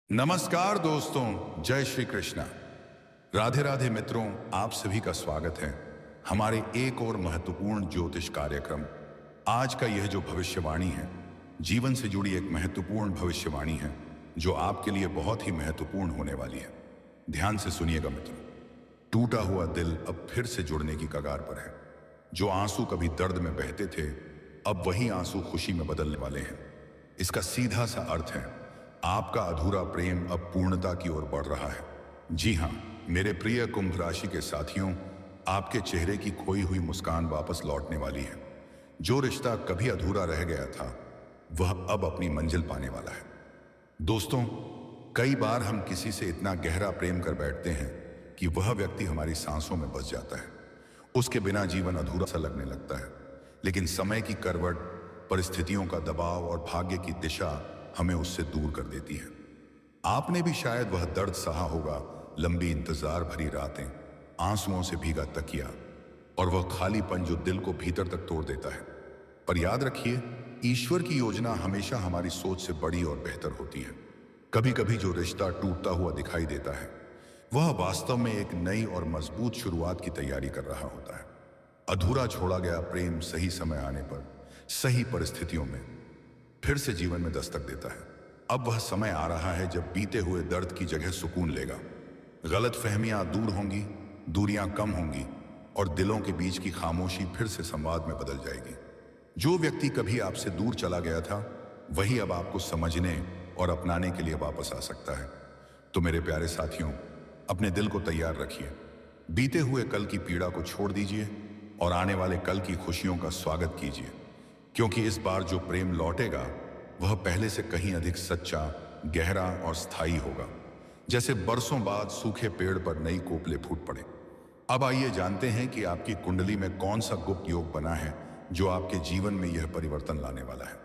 नमस्कार दोस्तों, जय श्री कृष्णा। राधे राधे मित्रों, आप सभी का स्वागत है हमारे एक और महत्वपूर्ण ज्योतिष कार्यक्रम। आज का यह जो भविष्यवाणी है, जीवन से जुड़ी एक महत्वपूर्ण भविष्यवाणी है जो आपके लिए बहुत ही महत्वपूर्ण होने वाली है। ध्यान से सुनिएगा मित्रों। टूटा हुआ दिल अब फिर से जुड़ने की कगार पर है। जो आंसू कभी दर्द में बहते थे, अब वही आंसू खुशी में बदलने वाले हैं। इसका सीधा सा अर्थ है, आपका अधूरा प्रेम अब पूर्णता की ओर बढ़ रहा है। जी हाँ, मेरे प्रिय कुंभ राशि के साथियों, आपके चेहरे की खोई हुई मुस्कान वापस लौटने वाली है। जो रिश्ता कभी अधूरा रह गया था, वह अब अपनी मंजिल पाने वाला है। दोस्तों, कई बार हम किसी से इतना गहरा प्रेम कर बैठते हैं कि वह व्यक्ति हमारी सांसों में बस जाता है। उसके बिना जीवन अधूरा सा लगने लगता है। लेकिन समय की करवट, परिस्थितियों का दबाव और भाग्य की दिशा हमें उससे दूर कर देती है। आपने भी शायद वह दर्द सहा होगा, लंबी इंतजार भरी रातें, आंसुओं से भीगा तकिया और वह खालीपन जो दिल को भीतर तक तोड़ देता है। पर याद रखिए, ईश्वर की योजना हमेशा हमारी सोच से बड़ी और बेहतर होती है। कभी कभी जो रिश्ता टूटता हुआ दिखाई देता है, वह वास्तव में एक नई और मजबूत शुरुआत की तैयारी कर रहा होता है। अधूरा छोड़ा गया प्रेम सही समय आने पर, सही परिस्थितियों में फिर से जीवन में दस्तक देता है। अब वह समय आ रहा है जब बीते हुए दर्द की जगह सुकून लेगा। गलतफहमियां दूर होंगी, दूरियां कम होंगी और दिलों के बीच की खामोशी फिर से संवाद में बदल जाएगी। जो व्यक्ति कभी आपसे दूर चला गया था, वही अब आपको समझने और अपनाने के लिए वापस आ सकता है। तो मेरे प्यारे साथियों, अपने दिल को तैयार रखिए। बीते हुए कल की पीड़ा को छोड़ दीजिए और आने वाले कल की खुशियों का स्वागत कीजिए, क्योंकि इस बार जो प्रेम लौटेगा वह पहले से कहीं अधिक सच्चा, गहरा और स्थायी होगा। जैसे बरसों बाद सूखे पेड़ पर नई कोपले फूट पड़े। अब आइए जानते हैं कि आपकी कुंडली में कौन सा गुप्त योग बना है जो आपके जीवन में यह परिवर्तन लाने वाला है।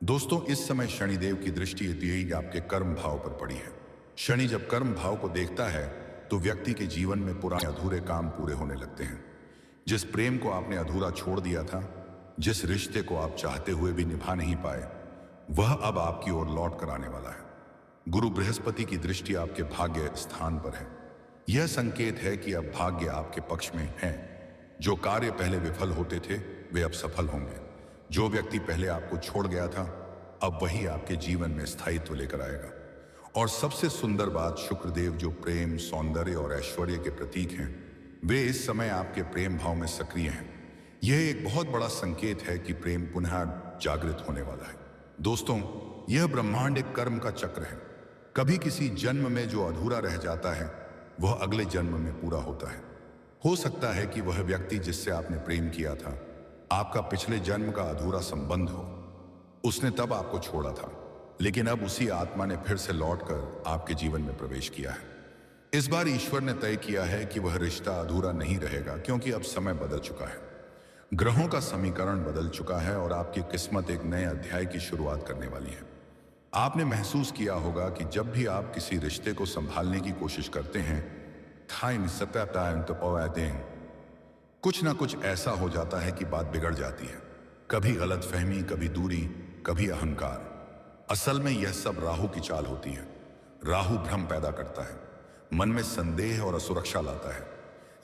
दोस्तों, इस समय शनिदेव की दृष्टि यही आपके कर्म भाव पर पड़ी है। शनि जब कर्म भाव को देखता है तो व्यक्ति के जीवन में पुराने अधूरे काम पूरे होने लगते हैं। जिस प्रेम को आपने अधूरा छोड़ दिया था, जिस रिश्ते को आप चाहते हुए भी निभा नहीं पाए, वह अब आपकी ओर लौट कर आने वाला है। गुरु बृहस्पति की दृष्टि आपके भाग्य स्थान पर है। यह संकेत है कि अब भाग्य आपके पक्ष में है। जो कार्य पहले विफल होते थे, वे अब सफल होंगे। जो व्यक्ति पहले आपको छोड़ गया था, अब वही आपके जीवन में स्थायित्व लेकर आएगा। और सबसे सुंदर बात, शुक्रदेव जो प्रेम, सौंदर्य और ऐश्वर्य के प्रतीक हैं, वे इस समय आपके प्रेम भाव में सक्रिय हैं। यह एक बहुत बड़ा संकेत है कि प्रेम पुनः जागृत होने वाला है। दोस्तों, यह ब्रह्मांड एक कर्म का चक्र है। कभी किसी जन्म में जो अधूरा रह जाता है, वह अगले जन्म में पूरा होता है। हो सकता है कि वह व्यक्ति जिससे आपने प्रेम किया था, आपका पिछले जन्म का अधूरा संबंध हो। उसने तब आपको छोड़ा था, लेकिन अब उसी आत्मा ने फिर से लौटकर आपके जीवन में प्रवेश किया है। इस बार ईश्वर ने तय किया है कि वह रिश्ता अधूरा नहीं रहेगा, क्योंकि अब समय बदल चुका है। ग्रहों का समीकरण बदल चुका है और आपकी किस्मत एक नए अध्याय की शुरुआत करने वाली है। आपने महसूस किया होगा कि जब भी आप किसी रिश्ते को संभालने की कोशिश करते हैं, कुछ ना कुछ ऐसा हो जाता है कि बात बिगड़ जाती है। कभी गलतफहमी, कभी दूरी, कभी अहंकार। असल में यह सब राहु की चाल होती है। राहु भ्रम पैदा करता है, मन में संदेह और असुरक्षा लाता है।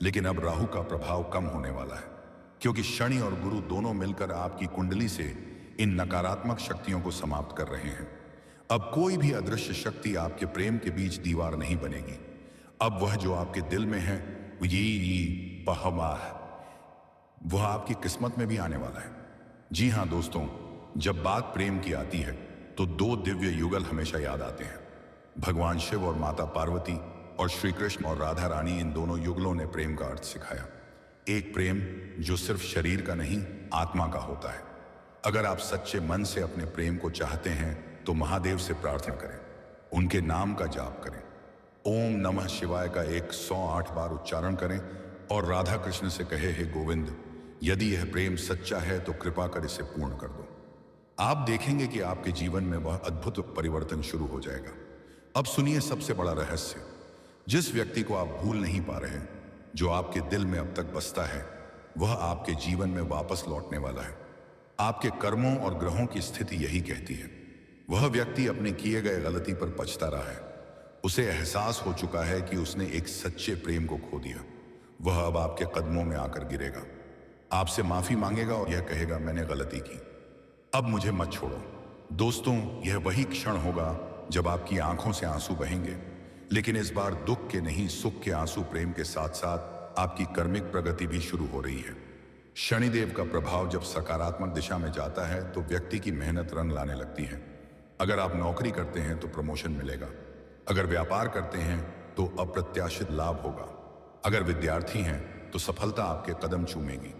लेकिन अब राहु का प्रभाव कम होने वाला है, क्योंकि शनि और गुरु दोनों मिलकर आपकी कुंडली से इन नकारात्मक शक्तियों को समाप्त कर रहे हैं। अब कोई भी अदृश्य शक्ति आपके प्रेम के बीच दीवार नहीं बनेगी। अब वह जो आपके दिल में है, वह आपकी किस्मत में भी आने वाला है। जी हाँ दोस्तों, जब बात प्रेम की आती है तो दो दिव्य युगल हमेशा याद आते हैं। भगवान शिव और माता पार्वती और श्री कृष्ण और राधा रानी, इन दोनों युगलों ने प्रेम का अर्थ सिखाया। एक प्रेम जो सिर्फ शरीर का नहीं, आत्मा का होता है। अगर आप सच्चे मन से अपने प्रेम को चाहते हैं तो महादेव से प्रार्थना करें, उनके नाम का जाप करें, ओम नमः शिवाय का 108 बार उच्चारण करें और राधा कृष्ण से कहे, हे गोविंद, यदि यह प्रेम सच्चा है तो कृपा कर इसे पूर्ण कर दो। आप देखेंगे कि आपके जीवन में वह अद्भुत परिवर्तन शुरू हो जाएगा। अब सुनिए सबसे बड़ा रहस्य। जिस व्यक्ति को आप भूल नहीं पा रहे, जो आपके दिल में अब तक बसता है, वह आपके जीवन में वापस लौटने वाला है। आपके कर्मों और ग्रहों की स्थिति यही कहती है। वह व्यक्ति अपने किए गए गलती पर पछता रहा है, उसे एहसास हो चुका है कि उसने एक सच्चे प्रेम को खो दिया। वह अब आपके कदमों में आकर गिरेगा, आपसे माफी मांगेगा और यह कहेगा, मैंने गलती की, अब मुझे मत छोड़ो। दोस्तों, यह वही क्षण होगा जब आपकी आंखों से आंसू बहेंगे, लेकिन इस बार दुख के नहीं, सुख के आंसू। प्रेम के साथ साथ आपकी कर्मिक प्रगति भी शुरू हो रही है। शनिदेव का प्रभाव जब सकारात्मक दिशा में जाता है तो व्यक्ति की मेहनत रंग लाने लगती है। अगर आप नौकरी करते हैं तो प्रमोशन मिलेगा, अगर व्यापार करते हैं तो अप्रत्याशित लाभ होगा, अगर विद्यार्थी हैं तो सफलता आपके कदम चूमेगी।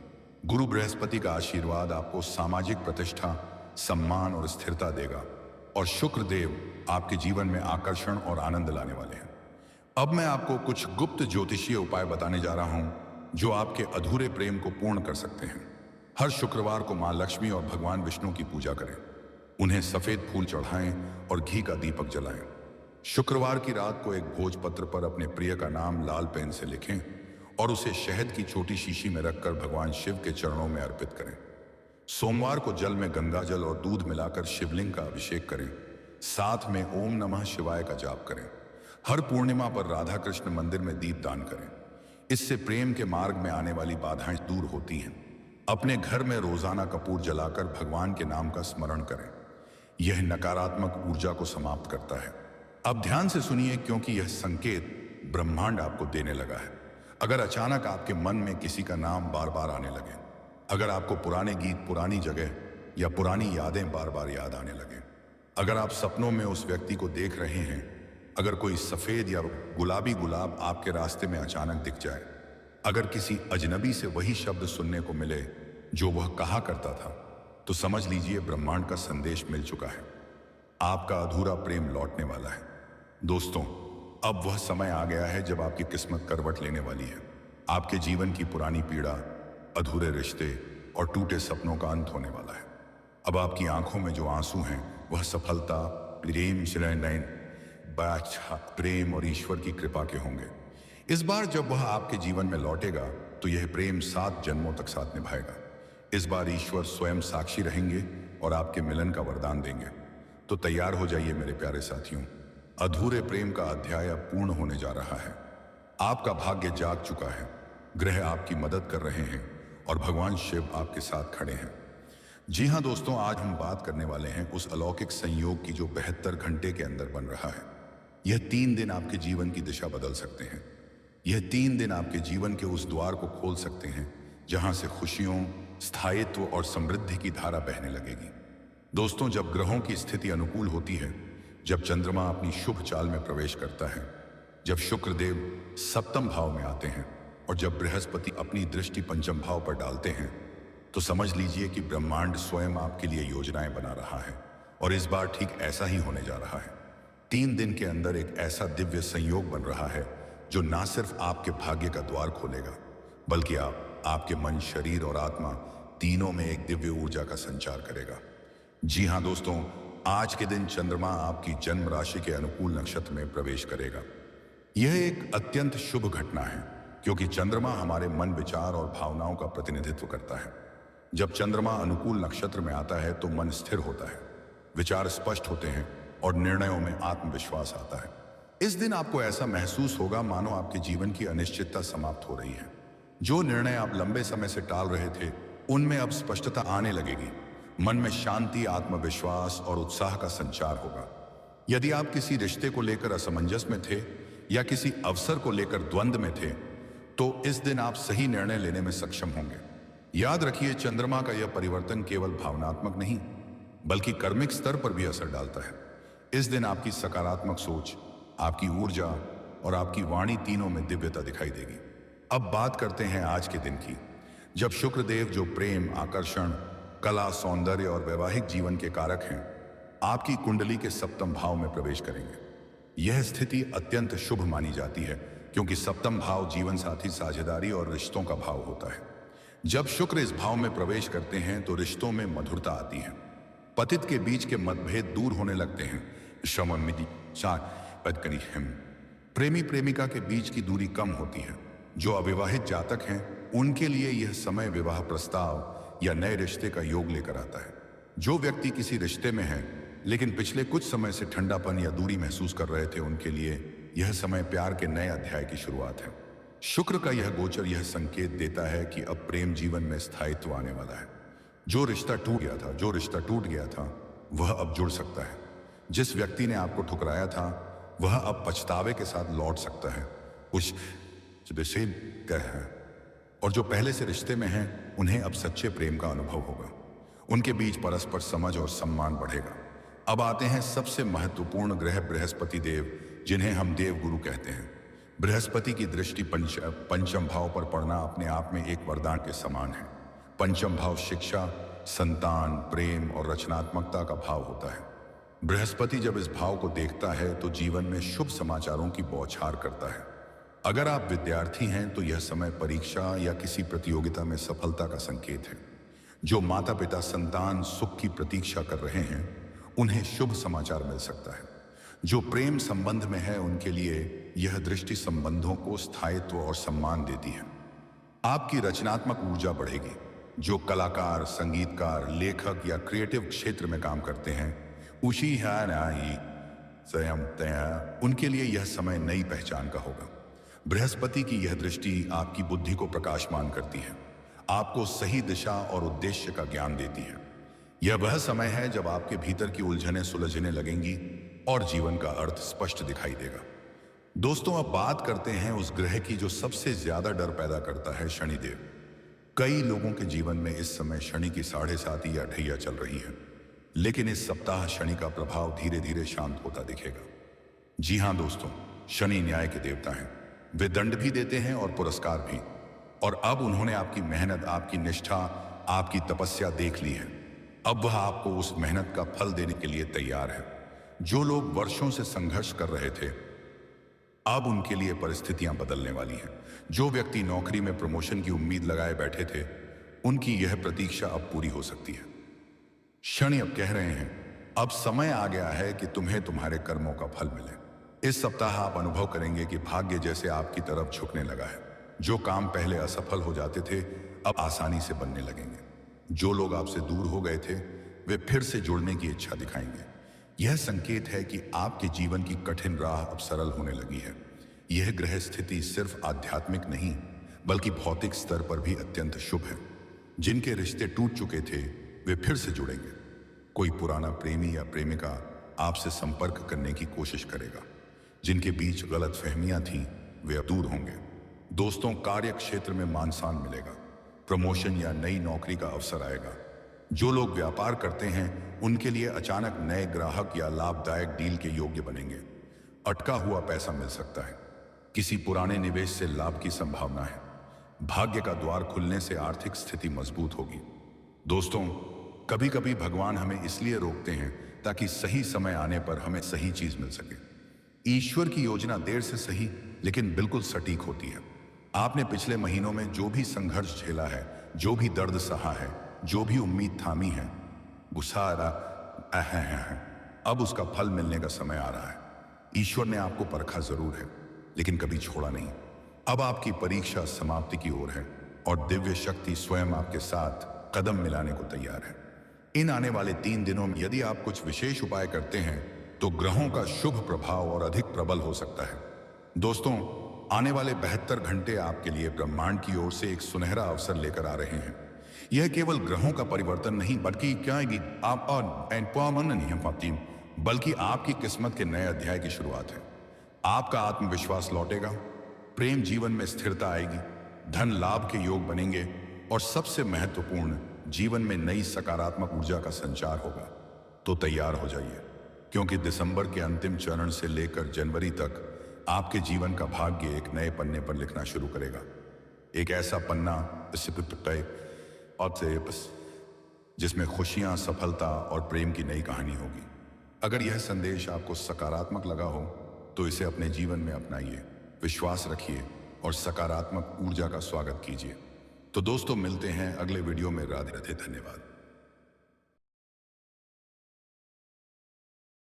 गुरु बृहस्पति का आशीर्वाद आपको सामाजिक प्रतिष्ठा, सम्मान और स्थिरता देगा, और शुक्र देव आपके जीवन में आकर्षण और आनंद लाने वाले हैं। अब मैं आपको कुछ गुप्त ज्योतिषीय उपाय बताने जा रहा हूं जो आपके अधूरे प्रेम को पूर्ण कर सकते हैं। हर शुक्रवार को मां लक्ष्मी और भगवान विष्णु की पूजा करें, उन्हें सफेद फूल चढ़ाएं और घी का दीपक जलाएं। शुक्रवार की रात को एक भोजपत्र पर अपने प्रिय का नाम लाल पेन से लिखें और उसे शहद की छोटी शीशी में रखकर भगवान शिव के चरणों में अर्पित करें। सोमवार को जल में गंगा जल और दूध मिलाकर शिवलिंग का अभिषेक करें, साथ में ओम नमः शिवाय का जाप करें। हर पूर्णिमा पर राधा कृष्ण मंदिर में दीप दान करें, इससे प्रेम के मार्ग में आने वाली बाधाएं दूर होती हैं। अपने घर में रोजाना कपूर जलाकर भगवान के नाम का स्मरण करें, यह नकारात्मक ऊर्जा को समाप्त करता है। अब ध्यान से सुनिए, क्योंकि यह संकेत ब्रह्मांड आपको देने लगा है। अगर अचानक आपके मन में किसी का नाम बार बार आने लगे, अगर आपको पुराने गीत, पुरानी जगह या पुरानी यादें बार बार याद आने लगे, अगर आप सपनों में उस व्यक्ति को देख रहे हैं, अगर कोई सफेद या गुलाबी गुलाब आपके रास्ते में अचानक दिख जाए, अगर किसी अजनबी से वही शब्द सुनने को मिले जो वह कहा करता था, तो समझ लीजिए ब्रह्मांड का संदेश मिल चुका है। आपका अधूरा प्रेम लौटने वाला है। दोस्तों, अब वह समय आ गया है जब आपकी किस्मत करवट लेने वाली है। आपके जीवन की पुरानी पीड़ा, अधूरे रिश्ते और टूटे सपनों का अंत होने वाला है। अब आपकी आंखों में जो आंसू हैं वह सफलता, प्रेम, श्रेय, प्रेम और ईश्वर की कृपा के होंगे। इस बार जब वह आपके जीवन में लौटेगा तो यह प्रेम 7 जन्मों तक साथ निभाएगा। इस बार ईश्वर स्वयं साक्षी रहेंगे और आपके मिलन का वरदान देंगे। तो तैयार हो जाइए मेरे प्यारे साथियों, अधूरे प्रेम का अध्याय अब पूर्ण होने जा रहा है। आपका भाग्य जाग चुका है, ग्रह आपकी मदद कर रहे हैं और भगवान शिव आपके साथ खड़े हैं। जी हाँ दोस्तों, आज हम बात करने वाले हैं उस अलौकिक संयोग की जो 72 घंटे के अंदर बन रहा है। यह 3 दिन आपके जीवन की दिशा बदल सकते हैं। यह 3 दिन आपके जीवन के उस द्वार को खोल सकते हैं जहां से खुशियों, स्थायित्व और समृद्धि की धारा बहने लगेगी। दोस्तों, जब ग्रहों की स्थिति अनुकूल होती है, जब चंद्रमा अपनी शुभ चाल में प्रवेश करता है, जब शुक्रदेव सप्तम भाव में आते हैं और जब बृहस्पति अपनी दृष्टि पंचम भाव पर डालते हैं, तो समझ लीजिए कि ब्रह्मांड स्वयं आपके लिए योजनाएं बना रहा है। और इस बार ठीक ऐसा ही होने जा रहा है। 3 दिन के अंदर एक ऐसा दिव्य संयोग बन रहा है जो ना सिर्फ आपके भाग्य का द्वार खोलेगा, बल्कि आपके मन, शरीर और आत्मा तीनों में एक दिव्य ऊर्जा का संचार करेगा। जी हाँ दोस्तों, आज के दिन चंद्रमा आपकी जन्म राशि के अनुकूल नक्षत्र में प्रवेश करेगा। यह एक अत्यंत शुभ घटना है क्योंकि चंद्रमा हमारे मन, विचार और भावनाओं का प्रतिनिधित्व करता है। जब चंद्रमा अनुकूल नक्षत्र में आता है तो मन स्थिर होता है, विचार स्पष्ट होते हैं और निर्णयों में आत्मविश्वास आता है। इस दिन आपको ऐसा महसूस होगा मानो आपके जीवन की अनिश्चितता समाप्त हो रही है। जो निर्णय आप लंबे समय से टाल रहे थे, उनमें अब स्पष्टता आने लगेगी। मन में शांति, आत्मविश्वास और उत्साह का संचार होगा। यदि आप किसी रिश्ते को लेकर असमंजस में थे या किसी अवसर को लेकर द्वंद्व में थे, तो इस दिन आप सही निर्णय लेने में सक्षम होंगे। याद रखिए, चंद्रमा का यह परिवर्तन केवल भावनात्मक नहीं बल्कि कर्मिक स्तर पर भी असर डालता है। इस दिन आपकी सकारात्मक सोच, आपकी ऊर्जा और आपकी वाणी तीनों में दिव्यता दिखाई देगी। अब बात करते हैं आज के दिन की, जब शुक्रदेव, जो प्रेम, आकर्षण, कला, सौंदर्य और वैवाहिक जीवन के कारक हैं, आपकी कुंडली के सप्तम भाव में प्रवेश करेंगे। यह स्थिति अत्यंत शुभ मानी जाती है क्योंकि सप्तम भाव जीवन साथी, साझेदारी और रिश्तों का भाव होता है। जब शुक्र इस भाव में प्रवेश करते हैं तो रिश्तों में मधुरता आती है, पतित के बीच के मतभेद दूर होने लगते हैं, प्रेमी प्रेमिका के बीच की दूरी कम होती है। जो अविवाहित जातक हैं, उनके लिए यह समय विवाह प्रस्ताव या नए रिश्ते का योग लेकर आता है। जो व्यक्ति किसी रिश्ते में है, लेकिन पिछले कुछ समय से ठंडापन या दूरी महसूस कर रहे थे, उनके लिए यह समय प्यार के नए अध्याय की शुरुआत है। शुक्र का यह गोचर यह संकेत देता है कि अब प्रेम जीवन में स्थायित्व आने वाला है। जो रिश्ता टूट गया था वह अब जुड़ सकता है। जिस व्यक्ति ने आपको ठुकराया था वह अब पछतावे के साथ लौट सकता है। कुछ है और जो पहले से रिश्ते में हैं उन्हें अब सच्चे प्रेम का अनुभव होगा। उनके बीच परस्पर समझ और सम्मान बढ़ेगा। अब आते हैं सबसे महत्वपूर्ण ग्रह बृहस्पति देव, जिन्हें हम देव गुरु कहते हैं। बृहस्पति की दृष्टि पंचम भाव पर पड़ना अपने आप में एक वरदान के समान है। पंचम भाव शिक्षा, संतान, प्रेम और रचनात्मकता का भाव होता है। बृहस्पति जब इस भाव को देखता है तो जीवन में शुभ समाचारों की बौछार करता है। अगर आप विद्यार्थी हैं तो यह समय परीक्षा या किसी प्रतियोगिता में सफलता का संकेत है। जो माता पिता संतान सुख की प्रतीक्षा कर रहे हैं उन्हें शुभ समाचार मिल सकता है। जो प्रेम संबंध में है उनके लिए यह दृष्टि संबंधों को स्थायित्व और सम्मान देती है। आपकी रचनात्मक ऊर्जा बढ़ेगी। जो कलाकार, संगीतकार, लेखक या क्रिएटिव क्षेत्र में काम करते हैं उनके लिए यह समय नई पहचान का होगा। बृहस्पति की यह दृष्टि आपकी बुद्धि को प्रकाशमान करती है, आपको सही दिशा और उद्देश्य का ज्ञान देती है। यह वह समय है जब आपके भीतर की उलझनें सुलझने लगेंगी और जीवन का अर्थ स्पष्ट दिखाई देगा। दोस्तों, अब बात करते हैं उस ग्रह की जो सबसे ज्यादा डर पैदा करता है, शनिदेव। कई लोगों के जीवन में इस समय शनि की 7.5 या ढैया चल रही है, लेकिन इस सप्ताह शनि का प्रभाव धीरे धीरे शांत होता दिखेगा। जी हां दोस्तों, शनि न्याय के देवता हैं। वे दंड भी देते हैं और पुरस्कार भी। और अब उन्होंने आपकी मेहनत, आपकी निष्ठा, आपकी तपस्या देख ली है। अब वह आपको उस मेहनत का फल देने के लिए तैयार है। जो लोग वर्षों से संघर्ष कर रहे थे, अब उनके लिए परिस्थितियां बदलने वाली हैं। जो व्यक्ति नौकरी में प्रमोशन की उम्मीद लगाए बैठे थे, उनकी यह प्रतीक्षा अब पूरी हो सकती है। शनि अब कह रहे हैं, अब समय आ गया है कि तुम्हें तुम्हारे कर्मों का फल मिले। इस सप्ताह आप अनुभव करेंगे कि भाग्य जैसे आपकी तरफ झुकने लगा है। जो काम पहले असफल हो जाते थे अब आसानी से बनने लगेंगे। जो लोग आपसे दूर हो गए थे वे फिर से जुड़ने की इच्छा दिखाएंगे। यह संकेत है कि आपके जीवन की कठिन राह अब सरल होने लगी है। यह ग्रह स्थिति सिर्फ आध्यात्मिक नहीं बल्कि भौतिक स्तर पर भी अत्यंत शुभ है। जिनके रिश्ते टूट चुके थे वे फिर से जुड़ेंगे। कोई पुराना प्रेमी या प्रेमिका आपसे संपर्क करने की कोशिश करेगा। जिनके बीच गलतफहमियां थीं वे अब दूर होंगे। दोस्तों, कार्य क्षेत्र में मान सम्मान मिलेगा। प्रमोशन या नई नौकरी का अवसर आएगा। जो लोग व्यापार करते हैं उनके लिए अचानक नए ग्राहक या लाभदायक डील के योग्य बनेंगे। अटका हुआ पैसा मिल सकता है। किसी पुराने निवेश से लाभ की संभावना है। भाग्य का द्वार खुलने से आर्थिक स्थिति मजबूत होगी। दोस्तों, कभी कभी भगवान हमें इसलिए रोकते हैं ताकि सही समय आने पर हमें सही चीज मिल सके। ईश्वर की योजना देर से सही लेकिन बिल्कुल सटीक होती है। आपने पिछले महीनों में जो भी संघर्ष झेला है, जो भी दर्द सहा है, जो भी उम्मीद थामी है, गुस्सा आ रहा है, अब उसका फल मिलने का समय आ रहा है। ईश्वर ने आपको परखा जरूर है लेकिन कभी छोड़ा नहीं। अब आपकी परीक्षा समाप्ति की ओर है और दिव्य शक्ति स्वयं आपके साथ कदम मिलाने को तैयार है। इन आने वाले 3 दिनों में यदि आप कुछ विशेष उपाय करते हैं तो ग्रहों का शुभ प्रभाव और अधिक प्रबल हो सकता है। दोस्तों, आने वाले 72 घंटे आपके लिए ब्रह्मांड की ओर से एक सुनहरा अवसर लेकर आ रहे हैं। यह केवल ग्रहों का परिवर्तन नहीं बल्कि आपकी किस्मत के नए अध्याय की शुरुआत है। आपका आत्मविश्वास लौटेगा, प्रेम जीवन में स्थिरता आएगी, धन लाभ के योग बनेंगे और सबसे महत्वपूर्ण, जीवन में नई सकारात्मक ऊर्जा का संचार होगा। तो तैयार हो जाइए, क्योंकि दिसंबर के अंतिम चरण से लेकर जनवरी तक आपके जीवन का भाग्य एक नए पन्ने पर लिखना शुरू करेगा। एक ऐसा पन्ना जिसमें खुशियां, सफलता और प्रेम की नई कहानी होगी। अगर यह संदेश आपको सकारात्मक लगा हो तो इसे अपने जीवन में अपनाइए, विश्वास रखिए और सकारात्मक ऊर्जा का स्वागत कीजिए। तो दोस्तों, मिलते हैं अगले वीडियो में। राधे राधे, धन्यवाद।